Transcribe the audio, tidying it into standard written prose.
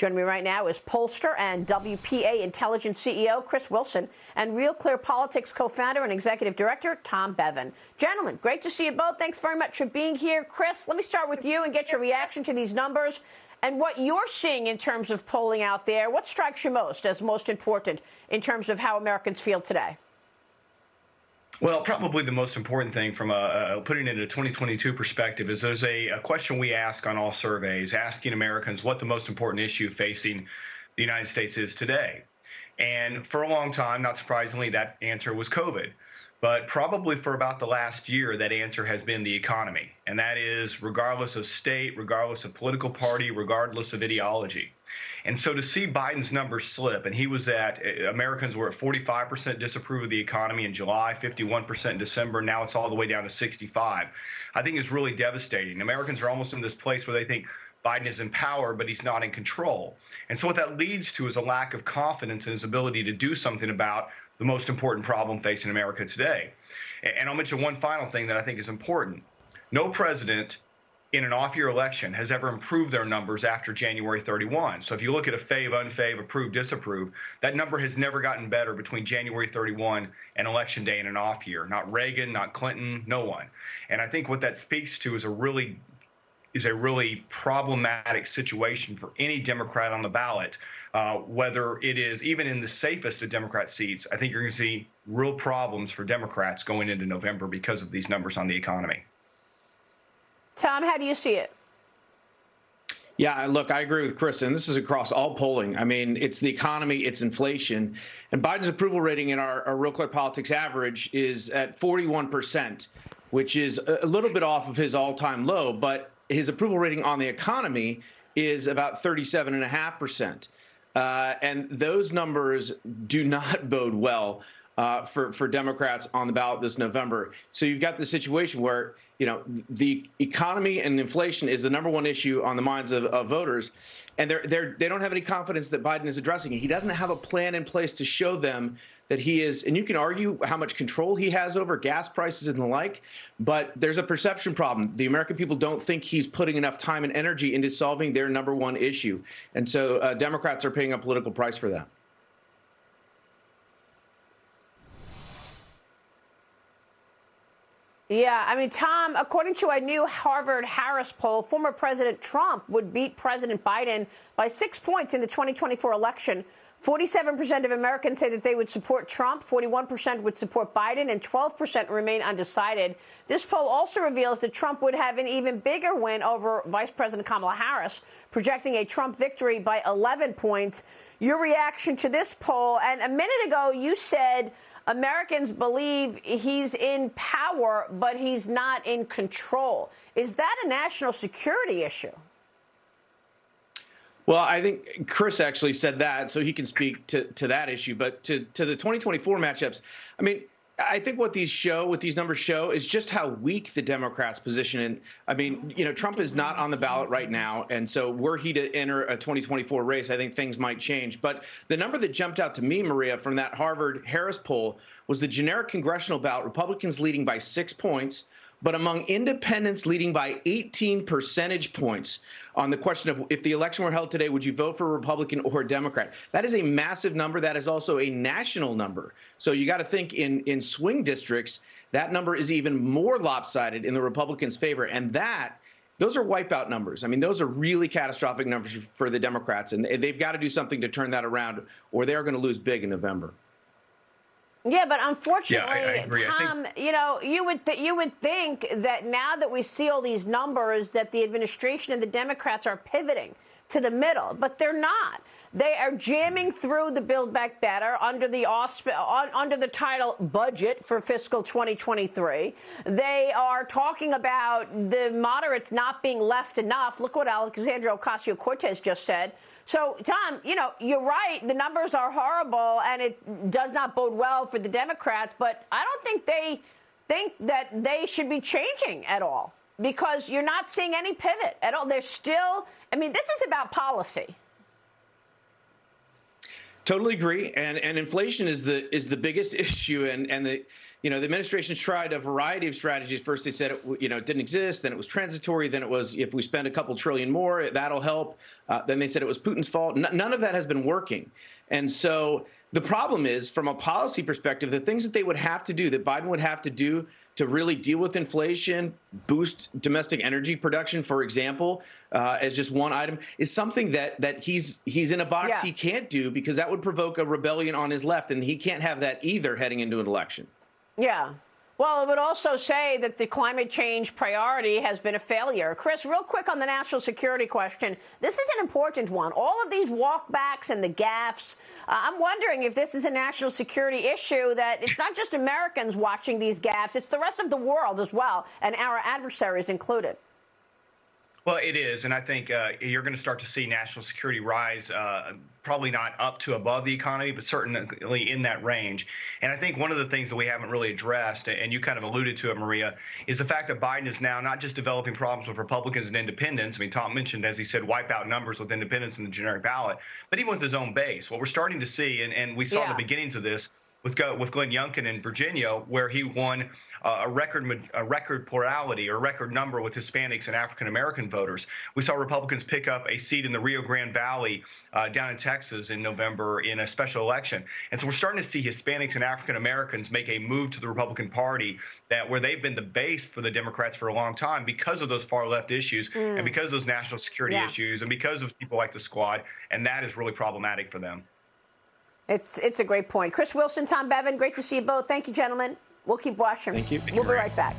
Joining me right now is Pollster and WPA Intelligence CEO Chris Wilson and Real Clear Politics co-founder and executive director Tom Bevan. Gentlemen, great to see you both. Thanks very much for being here. Chris, let me start with you and get your reaction to these numbers and what you're seeing in terms of polling out there. What strikes you most as most important in terms of how Americans feel today? Well, probably the most important thing from putting it in a 2022 perspective is there's a question we ask on all surveys, asking Americans what the most important issue facing the United States is today. And for a long time, not surprisingly, that answer was COVID. But probably for about the last year, that answer has been the economy. And that is regardless of state, regardless of political party, regardless of ideology. And so to see Biden's numbers slip, and Americans were at 45% disapprove of the economy in July, 51% in December, now it's all the way down to 65, I think is really devastating. Americans are almost in this place where they think Biden is in power, but he's not in control. And so what that leads to is a lack of confidence in his ability to do something about the most important problem facing America today. And I'll mention one final thing that I think is important. No president in an off-year election has ever improved their numbers after January 31. So if you look at a fave, unfave, approve, disapprove, that number has never gotten better between January 31 and election day in an off year. Not Reagan, not Clinton, no one. And I think what that speaks to is a really problematic situation for any Democrat on the ballot, whether it is even in the safest of Democrat seats. I think you're going to see real problems for Democrats going into November because of these numbers on the economy. Tom, how do you see it? Yeah, look, I agree with Chris, and this is across all polling. I mean, it's the economy, it's inflation. And Biden's approval rating in our Real Clear Politics average is at 41%, which is a little bit off of his all-time low, but his approval rating on the economy is about 37.5%. And those numbers do not bode well for Democrats on the ballot this November. So you've got the situation where, you know, the economy and inflation is the number one issue on the minds of voters, and they don't have any confidence that Biden is addressing it. He doesn't have a plan in place to show them that he is, and you can argue how much control he has over gas prices and the like, but there's a perception problem. The American people don't think he's putting enough time and energy into solving their number one issue. And so Democrats are paying a political price for that. Yeah, I mean, Tom, according to a new Harvard-Harris poll, former President Trump would beat President Biden by 6 points in the 2024 election. 47% of Americans say that they would support Trump, 41% would support Biden, and 12% remain undecided. This poll also reveals that Trump would have an even bigger win over Vice President Kamala Harris, projecting a Trump victory by 11 points. Your reaction to this poll, and a minute ago you said Americans believe he's in power, but he's not in control. Is that a national security issue? Well, I think Chris actually said that, so he can speak to that issue. But to the 2024 matchups, I mean, I think what these numbers show is just how weak the Democrats' position. And I mean, you know, Trump is not on the ballot right now. And so were he to enter a 2024 race, I think things might change. But the number that jumped out to me, Maria, from that Harvard-Harris poll was the generic congressional ballot, Republicans leading by 6 points, but among independents leading by 18 percentage points on the question of if the election were held today, would you vote for a Republican or a Democrat? That is a massive number. That is also a national number. So you got to think in swing districts, that number is even more lopsided in the Republicans' favor. And those are wipeout numbers. I mean, those are really catastrophic numbers for the Democrats. And they've got to do something to turn that around, or they're going to lose big in November. Yeah, but unfortunately, I agree. Tom, you know, you would think that now that we see all these numbers, that the administration and the Democrats are pivoting to the middle, but they're not. They are jamming through the Build Back Better under the title budget for fiscal 2023. They are talking about the moderates not being left enough. Look what Alexandria Ocasio-Cortez just said. So, Tom, you know, you're right. The numbers are horrible, and it does not bode well for the Democrats. But I don't think they think that they should be changing at all, because you're not seeing any pivot at all. They're still, I mean, this is about policy. Totally agree, and inflation is the biggest issue, and the the administration's tried a variety of strategies. First, they said it didn't exist, then it was transitory, then it was if we spend a couple trillion more, that'll help. Then they said it was Putin's fault. None of that has been working, and so the problem is, from a policy perspective, the things that they would have to do, that Biden would have to do to really deal with inflation, boost domestic energy production, for example, as just one item, is something that he's in a box he can't do, because that would provoke a rebellion on his left, and he can't have that either heading into an election. Yeah. Well, it would also say that the climate change priority has been a failure. Chris, real quick on the national security question. This is an important one. All of these walkbacks and the gaffes, I'm wondering if this is a national security issue, that it's not just Americans watching these gaffes, it's the rest of the world as well, and our adversaries included. Well, it is, and I think you're going to start to see national security rise, probably not up to above the economy, but certainly in that range. And I think one of the things that we haven't really addressed, and you kind of alluded to it, Maria, is the fact that Biden is now not just developing problems with Republicans and independents. I mean, Tom mentioned, as he said, wipe out numbers with independents in the generic ballot, but even with his own base. What we're starting to see, and we saw the beginnings of this with Glenn Youngkin in Virginia, where he won a record plurality or record number with Hispanics and African American voters. We saw Republicans pick up a seat in the Rio Grande Valley down in Texas in November in a special election. And so we're starting to see Hispanics and African Americans make a move to the Republican Party where they've been the base for the Democrats for a long time because of those far left issues and because of those national security issues and because of people like the Squad. And that is really problematic for them. It's a great point. Chris Wilson, Tom Bevan, great to see you both. Thank you, gentlemen. We'll keep watching. Thank you. We'll be right back.